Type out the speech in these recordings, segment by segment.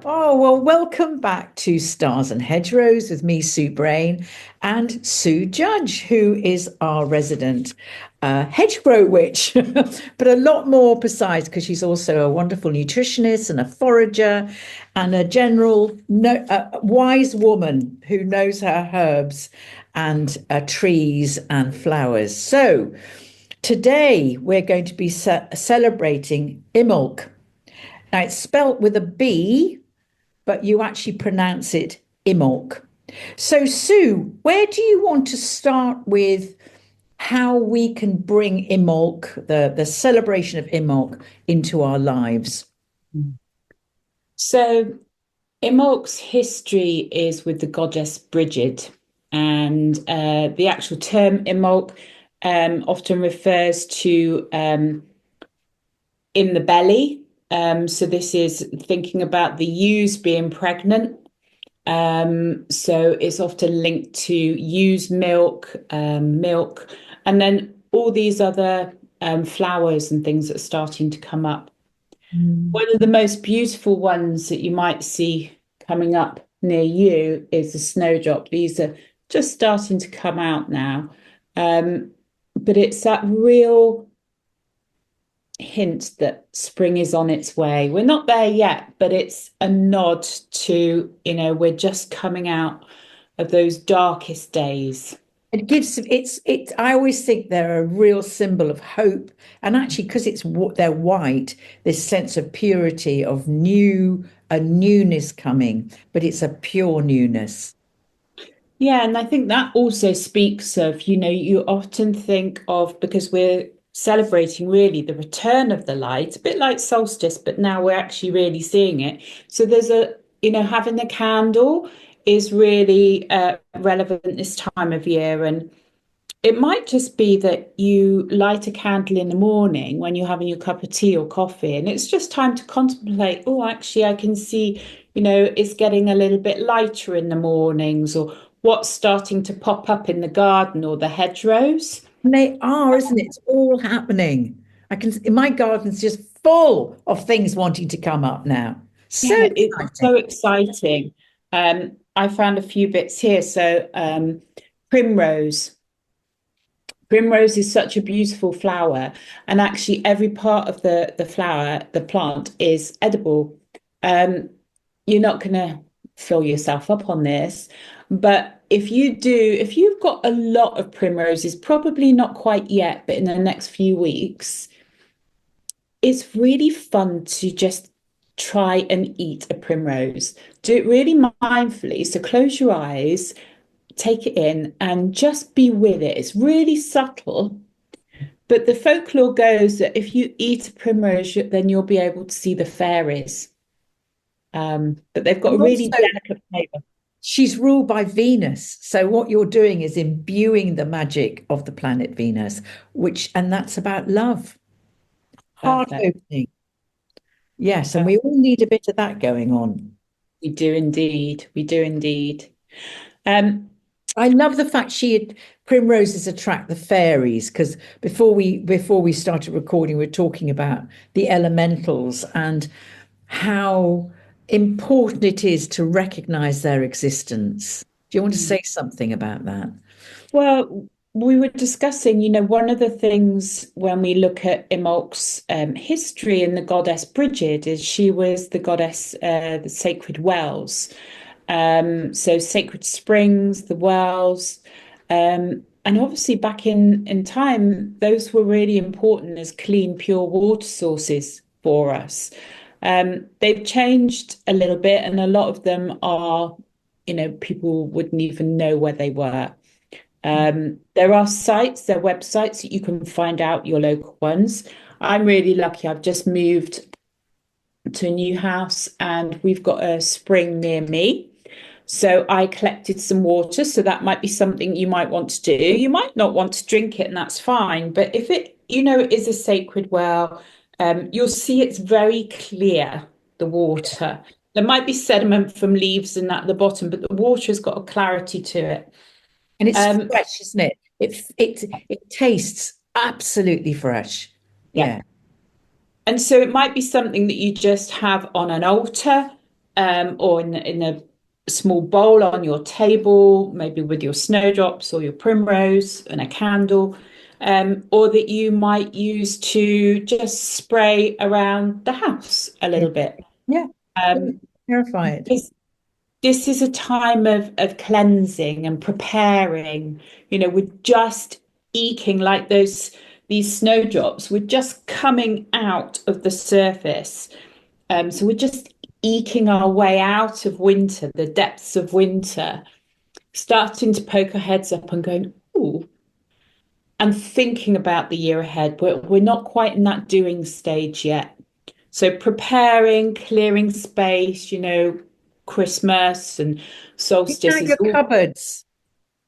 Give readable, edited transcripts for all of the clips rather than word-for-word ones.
Oh, well, welcome back to Stars and Hedgerows with me, Sue Brain, and Sue Judge, who is our resident hedgerow witch, but a lot more precise because she's also a wonderful nutritionist and a forager and a general wise woman who knows her herbs and trees and flowers. So today we're going to be celebrating Imbolc. Now it's spelt with a B, but you actually pronounce it Imbolc. So, Sue, where do you want to start with how we can bring Imbolc, the celebration of Imbolc, into our lives? So, Imbolc's history is with the goddess Brigid, and the actual term Imbolc often refers to in the belly. So, this is thinking about the ewes being pregnant. So, it's often linked to ewe's milk, and then all these other flowers and things that are starting to come up. Mm. One of the most beautiful ones that you might see coming up near you is the snowdrop. These are just starting to come out now. But it's that real hint that spring is on its way. We're not there yet, but it's a nod to, we're just coming out of those darkest days. It gives it's. I always think they're a real symbol of hope, and actually, because they're white, this sense of purity, of a newness coming, but it's a pure newness. Yeah, and I think that also speaks of, you often think of, because we're celebrating really the return of the light, a bit like solstice, but now we're actually really seeing it. So having a candle is really relevant this time of year. And it might just be that you light a candle in the morning when you're having your cup of tea or coffee, and it's just time to contemplate, oh, actually, I can see, it's getting a little bit lighter in the mornings, or what's starting to pop up in the garden or the hedgerows. And they are, isn't it? It's all happening. I can, my garden's just full of things wanting to come up now. So Yeah, it's exciting. so exciting. I found a few bits here. So primrose. Primrose is such a beautiful flower, and actually every part of the flower, the plant, is edible. Um, you're not going to fill yourself up on this, but if you've got a lot of primroses, probably not quite yet, but in the next few weeks, it's really fun to just try and eat a primrose. Do it really mindfully. So close your eyes, take it in, and just be with it. It's really subtle. But the folklore goes that if you eat a primrose, then you'll be able to see the fairies. But they've got a And really also, delicate flavor. she's ruled by Venus. So what you're doing is imbuing the magic of the planet Venus, and that's about love, heart Perfect. opening. Yes, and we Perfect. all need a bit of that going on. We do indeed. We do indeed. Um, I love the fact primroses attract the fairies because before we started recording, we are talking about the elementals and how important it is to recognize their existence. Do you want to say something about that? Well, we were discussing, one of the things when we look at Imolc's history in the goddess Brigid is she was the goddess, the sacred wells. So sacred springs, the wells. And obviously back in time, those were really important as clean, pure water sources for us. They've changed a little bit, and a lot of them are, people wouldn't even know where they were. There are there are websites that you can find out your local ones. I'm really lucky. I've just moved to a new house and we've got a spring near me. So I collected some water. So that might be something you might want to do. You might not want to drink it, and that's fine. But if it, is a sacred well, you'll see it's very clear, the water. There might be sediment from leaves and that at the bottom, but the water has got a clarity to it. And it's Um, fresh, isn't it? It tastes absolutely fresh. yeah. Yeah. And so it might be something that you just have on an altar. or in a small bowl on your table, maybe with your snowdrops or your primrose and a candle, or that you might use to just spray around the house a Yeah. little bit. Yeah. Um, Terrified. this is a time of cleansing and preparing. We're just eking like these snowdrops. We're just coming out of the surface. So we're just eking our way out of winter, the depths of winter, starting to poke our heads up and going, ooh, and thinking about the year ahead. We're not quite in that doing stage yet. So preparing, clearing space, Christmas and Clean solstice out is your all. cupboards.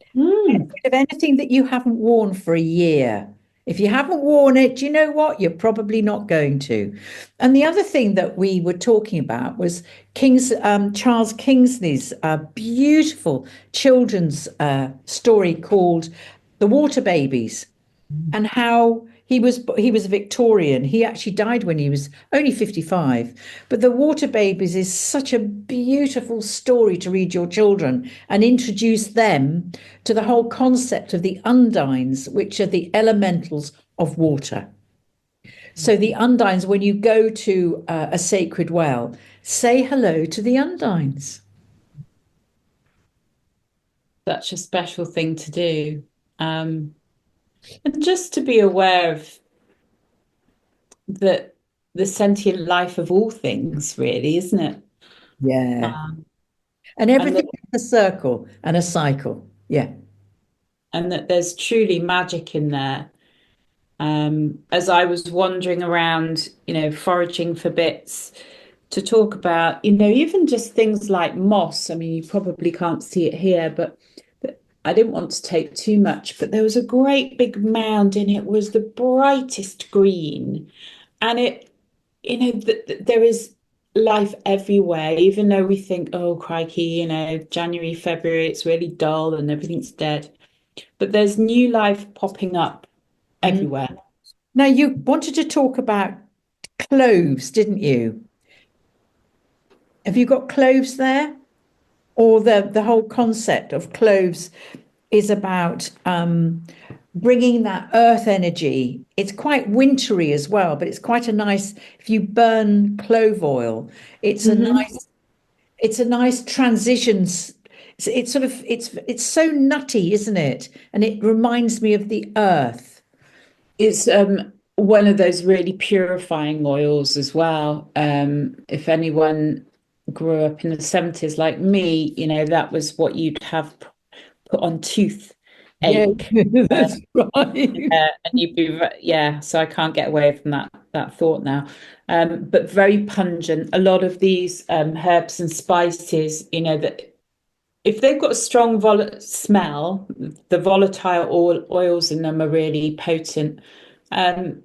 Get Mm, rid of anything that you haven't worn for a year. If you haven't worn it, do you know what? You're probably not going to. And the other thing that we were talking about was Charles Kingsley's beautiful children's story called The Water Babies, and how he was a Victorian. He actually died when he was only 55. But The Water Babies is such a beautiful story to read your children and introduce them to the whole concept of the undines, which are the elementals of water. So the undines, when you go to a sacred well, say hello to the undines. such a special thing to do. Um, and just to be aware of the the sentient life of all things, really, isn't it? Yeah. Um, And and everything that has a circle and a cycle. Yeah. and that there's truly magic in there. As I was wandering around, foraging for bits to talk about, even just things like moss. I mean, you probably can't see it here, but I didn't want to take too much. But there was a great big mound, and it was the brightest green. And there is life everywhere, even though we think, oh, crikey, January, February, it's really dull and everything's dead. But there's new life popping up Mm. everywhere. Now, you wanted to talk about cloves, didn't you? Have you got cloves there? Or the whole concept of cloves is about bringing that earth energy. It's quite wintry as well, but it's quite a nice. If you burn clove oil, it's a Mhm. nice. It's a nice transition. It's sort of it's so nutty, isn't it? And it reminds me of the earth. It's one of those really purifying oils as well. If anyone grew up in the 70s like me, that was what you'd have put on tooth Yeah, ache. that's right. And you'd be, yeah, so I can't get away from that thought now. But very pungent. A lot of these herbs and spices, that if they've got a strong smell, the volatile oils in them are really potent. Um,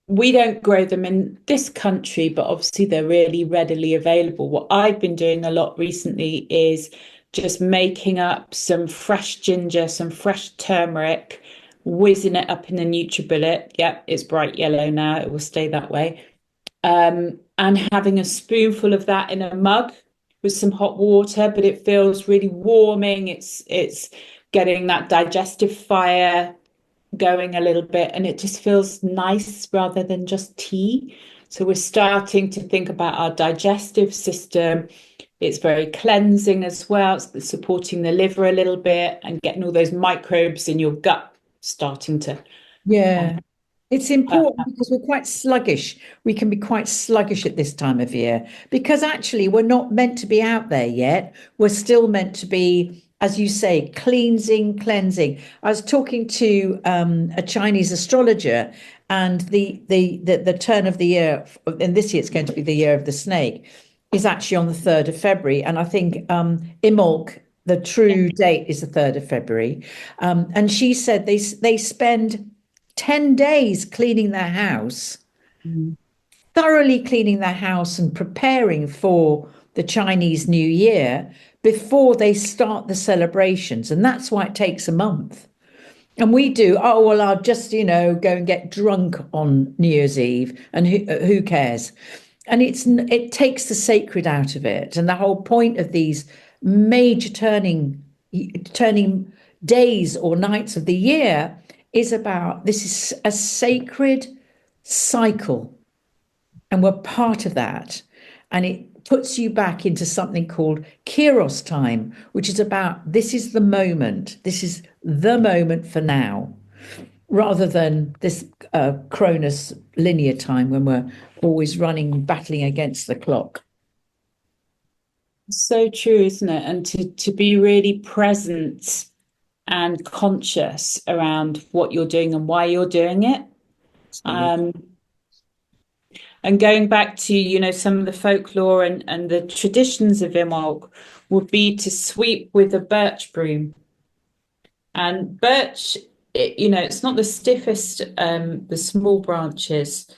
we don't grow them in this country, but obviously they're really readily available. What I've been doing a lot recently is just making up some fresh ginger, some fresh turmeric, whizzing it up in the NutriBullet. Yep, it's bright yellow now. It will stay that way. And having a spoonful of that in a mug with some hot water, but it feels really warming. It's getting that digestive fire going a little bit, and it just feels nice rather than just tea. So we're starting to think about our digestive system. It's very cleansing as well. It's supporting the liver a little bit and getting all those microbes in your gut starting to. uh, Yeah. It's uh, important because we're quite sluggish. We can be quite sluggish at this time of year because actually we're not meant to be out there yet. We're still meant to be, as you say, cleansing, cleansing. I was talking to a Chinese astrologer, and the turn of the year, and this year it's going to be the year of the snake, is actually on the 3rd of February. And I think Imbolc, the true date, is the 3rd of February. And she said they spend 10 days cleaning their house, mm, thoroughly cleaning their house and preparing for the Chinese New Year before they start the celebrations. And that's why it takes a month. And we do, oh, well, I'll just, go and get drunk on New Year's Eve. And who cares? and it takes the sacred out of it. And the whole point of these major turning days or nights of the year is about this is a sacred cycle, and we're part of that. And it puts you back into something called Kairos time, which is about this is the moment, this is the moment for now, rather than this Cronus linear time when we're always running, battling against the clock. So true, isn't it? And to be really present and conscious around what you're doing and why you're doing it. Um, and going back to, some of the folklore and the traditions of Imbolc would be to sweep with a birch broom. And birch, it's not the stiffest, the small branches,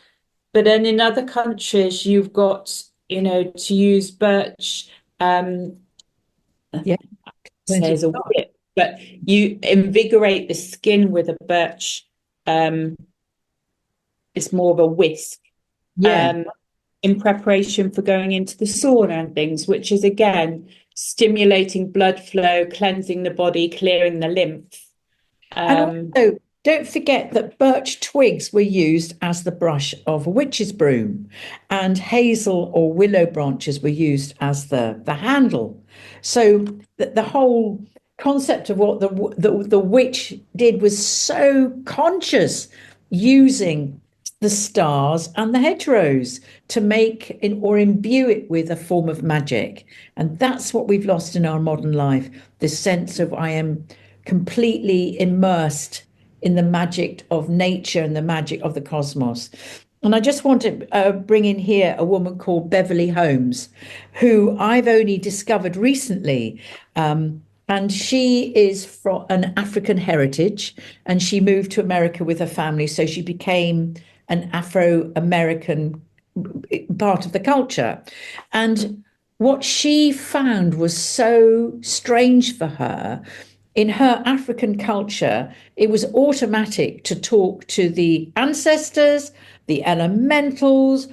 but then in other countries, you've got, to use birch, Yeah, says a whip, but you invigorate the skin with a birch. It's more of a whisk. yeah. In preparation for going into the sauna and things, which is again stimulating blood flow, cleansing the body, clearing the lymph. And also, don't forget that birch twigs were used as the brush of a witch's broom, and hazel or willow branches were used as the handle. So the whole concept of what the witch did was so conscious, using the stars and the hedgerows to make or imbue it with a form of magic. And that's what we've lost in our modern life, this sense of I am completely immersed in the magic of nature and the magic of the cosmos. And I just want to bring in here a woman called Beverly Holmes, who I've only discovered recently. And she is from an African heritage, and she moved to America with her family. So she became an Afro-American part of the culture. And what she found was so strange for her. In her African culture, it was automatic to talk to the ancestors, the elementals,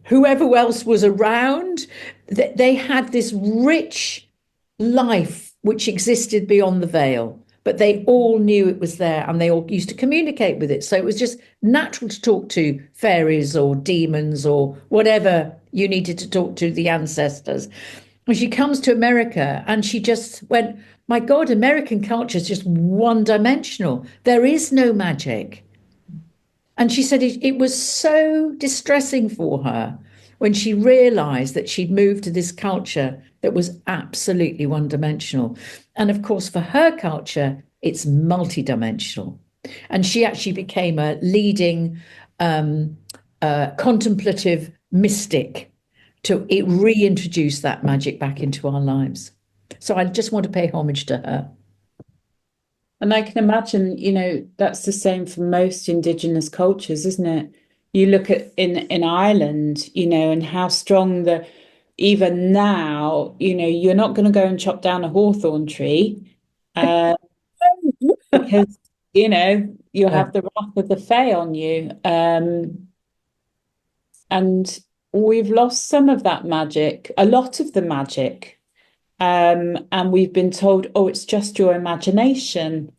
whoever else was around. They had this rich life which existed beyond the veil, but they all knew it was there and they all used to communicate with it. So it was just natural to talk to fairies or demons or whatever you needed to talk to the ancestors. And she comes to America and she just went, my God, American culture is just one dimensional. There is no magic. And she said it was so distressing for her when she realized that she'd moved to this culture that was absolutely one dimensional. And of course, for her culture, it's multidimensional. And she actually became a leading contemplative mystic to reintroduce that magic back into our lives. So I just want to pay homage to her. And I can imagine, that's the same for most indigenous cultures, isn't it? You look at in Ireland, and how strong even now, you're not going to go and chop down a hawthorn tree, because, you Yeah. have the wrath of the Fae on you. And we've lost some of that magic, a lot of the magic. And we've been told, oh, it's just your imagination,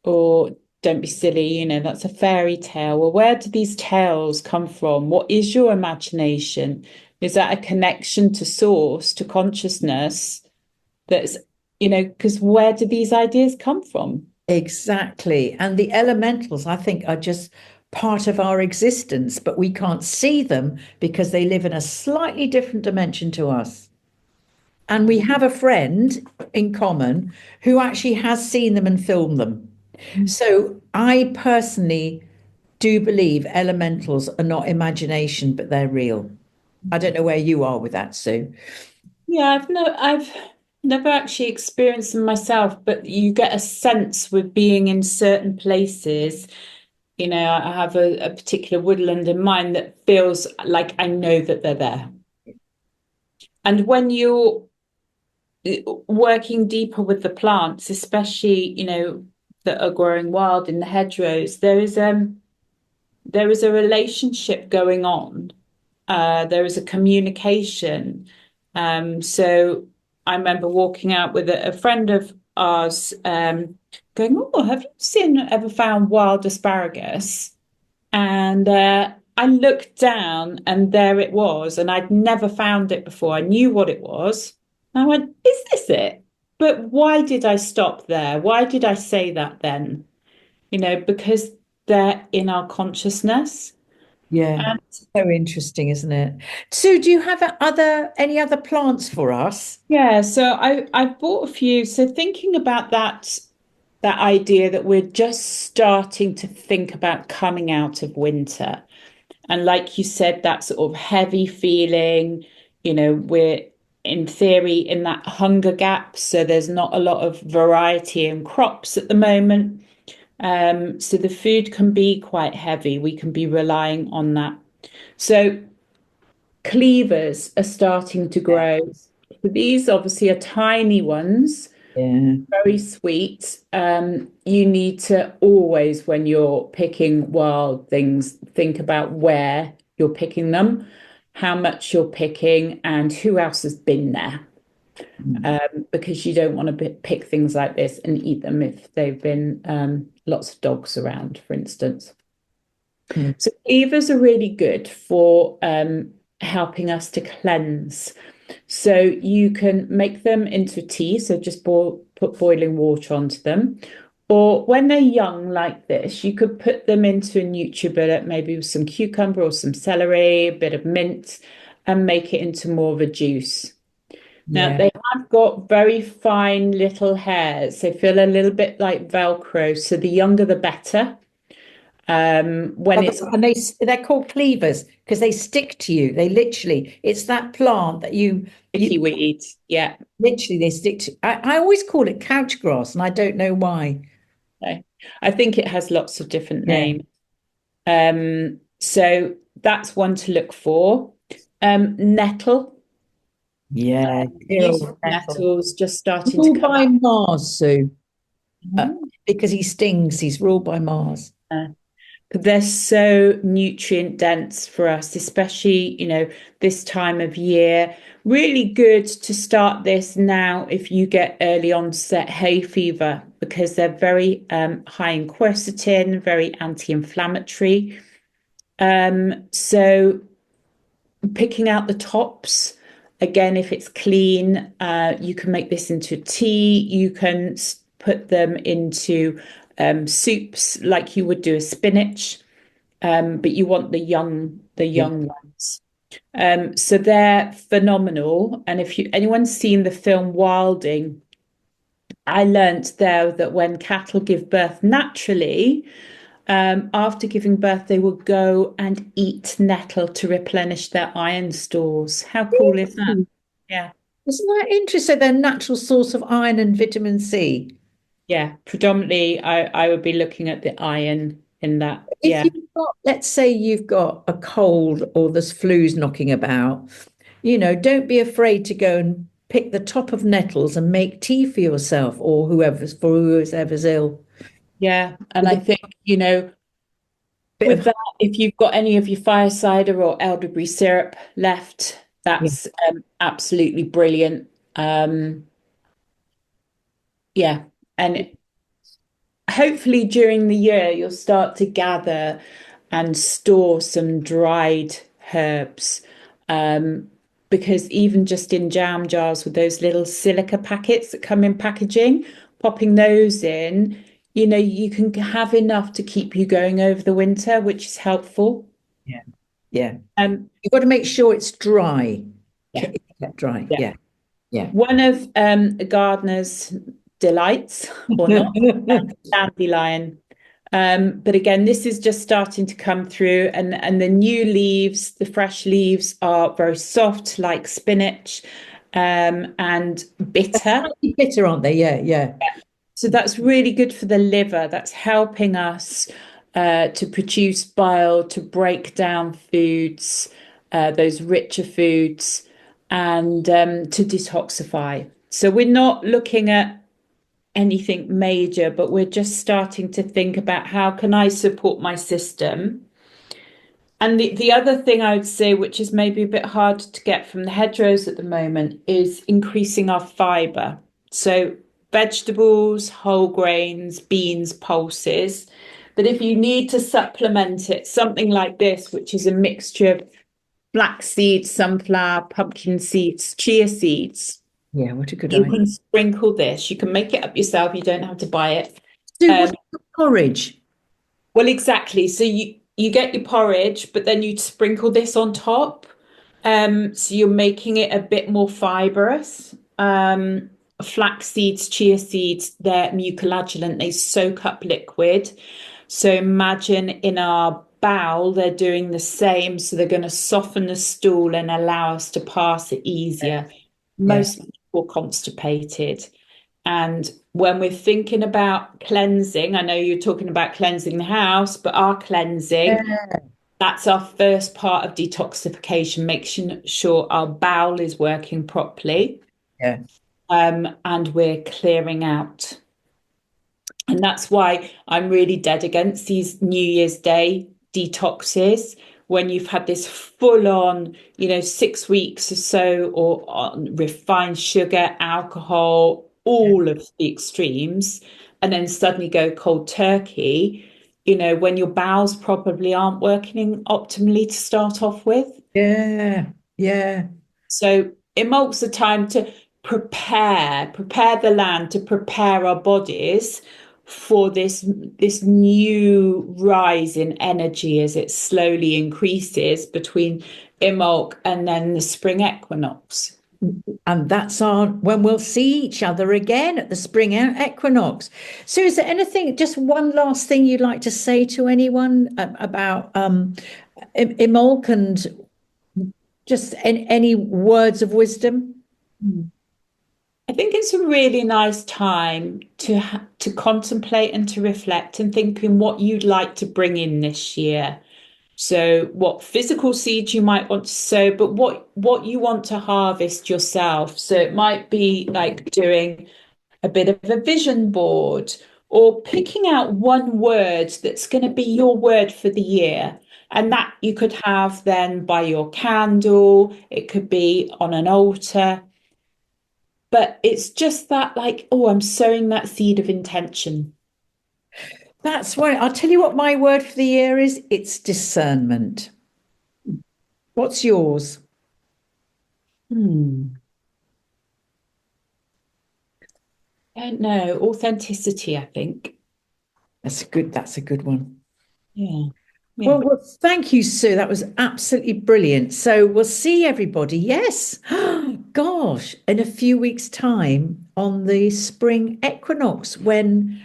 or don't be silly, that's a fairy tale. Well, where do these tales come from? What is your imagination? Is that a connection to source, to consciousness? That's, because where do these ideas come from? Exactly. And the elementals, I think, are just part of our existence, but we can't see them because they live in a slightly different dimension to us. And we have a friend in common who actually has seen them and filmed them. So I personally do believe elementals are not imagination, but they're real. I don't know where you are with that, Sue. Yeah, I've never actually experienced them myself, but you get a sense with being in certain places. I have a particular woodland in mind that feels like I know that they're there. And when you're working deeper with the plants, especially, that are growing wild in the hedgerows, there is a relationship going on there was a communication. So I remember walking out with a friend of ours, going, "Oh, have you ever found wild asparagus?" And I looked down and there it was, and I'd never found it before. I knew what it was. And I went, "Is this it?" But why did I stop there? Why did I say that then? Because they're in our consciousness. Yeah. And So interesting, isn't it? Sue, do you have any other plants for us? yeah, so I bought a few. So thinking about that idea that we're just starting to think about coming out of winter. And like you said, that sort of heavy feeling, we're in theory in that hunger gap. So there's not a lot of variety in crops at the moment. So the food can be quite heavy. We can be relying on that. So cleavers are starting to grow. So these obviously are tiny ones, Yeah. very sweet. You need to always, when you're picking wild things, think about where you're picking them, how much you're picking, and who else has been there. Mm. Because you don't want to pick things like this and eat them if they've been lots of dogs around, for instance. Mm. So levers are really good for helping us to cleanse. So you can make them into tea, so just put boiling water onto them. Or when they're young like this, you could put them into a NutriBullet, maybe with some cucumber or some celery, a bit of mint, and make it into more of a juice. Now, Yeah. they have got very fine little hairs. They feel a little bit like Velcro, so the younger the better. When it's And they're called cleavers because they stick to you. They literally, it's that plant that sticky weed, yeah. literally they stick to. I always call it couch grass, and I don't know why. So I think it has lots of different Yeah. names. So that's one to look for. Nettle, Yeah. Dear use old Ethel. nettles just starting to Ruled come by Mars, Sue. Uh, out. because he stings, he's ruled by Mars. They're so nutrient dense for us, especially, this time of year. Really good to start this now if you get early onset hay fever, because they're very high in quercetin, very anti-inflammatory. So picking out the tops, again, if it's clean, you can make this into tea. You can put them into soups like you would do a spinach, but you want the Yeah. young ones. So they're phenomenal. And if anyone's seen the film Wilding, I learnt there that when cattle give birth naturally, after giving birth, they will go and eat nettle to replenish their iron stores. How cool is that? Yeah. Isn't that interesting? They're a natural source of iron and vitamin C. Yeah. Predominantly, I would be looking at the iron in that. If Yeah. you've got, let's say you've got a cold or there's flus knocking about, don't be afraid to go and pick the top of nettles and make tea for yourself or whoever's ill. Yeah. And With I a think, bit with of that, if you've got any of your fire cider or elderberry syrup left, yeah, that's absolutely brilliant. Um, yeah. And hopefully during the year, you'll start to gather and store some dried herbs. Um, because even just in jam jars with those little silica packets that come in packaging, popping those in, you can have enough to keep you going over the winter, which is helpful. yeah, yeah. Um, You've got to make sure it's dry. yeah, Kept dry. yeah. Yeah, yeah. One of a gardener's delights or not, dandelion. But again, this is just starting to come through, and the new leaves, the fresh leaves are very soft, like spinach, and bitter. Slightly bitter, aren't they? Yeah, yeah. So that's really good for the liver. That's helping us to produce bile, to break down foods, those richer foods, and to detoxify. So we're not looking at anything major, but we're just starting to think about how can I support my system And the other thing I would say, which is maybe a bit hard to get from the hedgerows at the moment, is increasing our fibre. So vegetables, whole grains, beans, pulses. But if you need to supplement it, something like this, which is a mixture of flax seeds, sunflower, pumpkin seeds, chia seeds, Yeah, what a good you idea. can sprinkle this. You can make it up yourself. You don't have to buy it. Sue, Um, what's your porridge? Well, exactly. So you get your porridge, but then you sprinkle this on top. So you're making it a bit more fibrous. Flax seeds, chia seeds, they're mucilaginant. They soak up liquid. So imagine in our bowel, they're doing the same. So they're going to soften the stool and allow us to pass it easier. Yeah. Most people are constipated. And when we're thinking about cleansing, I know you're talking about cleansing the house, but our cleansing, that's our first part of detoxification, making sure our bowel is working properly, Yeah. and we're clearing out. And that's why I'm really dead against these New Year's Day detoxes when you've had this full on, 6 weeks or so, or on refined sugar, alcohol, all of the extremes, and then suddenly go cold turkey, when your bowels probably aren't working optimally to start off with. Yeah. Yeah. So it marks the time to prepare the land, to prepare our bodies for this new rise in energy as it slowly increases between Imbolc and then the spring equinox. And that's when we'll see each other again at the spring equinox. So, is there anything, just one last thing you'd like to say to anyone about Imolc, and just any words of wisdom? I think it's a really nice time to contemplate and to reflect and thinking what you'd like to bring in this year. So what physical seeds you might want to sow, but what you want to harvest yourself. So it might be like doing a bit of a vision board or picking out one word that's going to be your word for the year. And that you could have then by your candle, it could be on an altar. But it's just that, like, oh, I'm sowing that seed of intention. That's why I'll tell you what my word for the year is. It's discernment. What's yours? Hmm. I don't know. Authenticity, I think. That's a good one. Yeah. Yeah. Well, thank you, Sue. That was absolutely brilliant. So we'll see everybody. Yes. Gosh, in a few weeks' time on the spring equinox when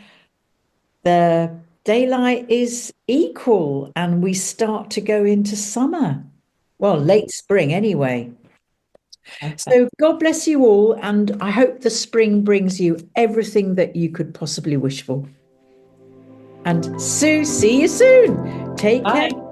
the daylight is equal and we start to go into summer. Well, late spring anyway. Perfect. So God bless you all. And I hope the spring brings you everything that you could possibly wish for. And Sue, see you soon. Take care. Bye.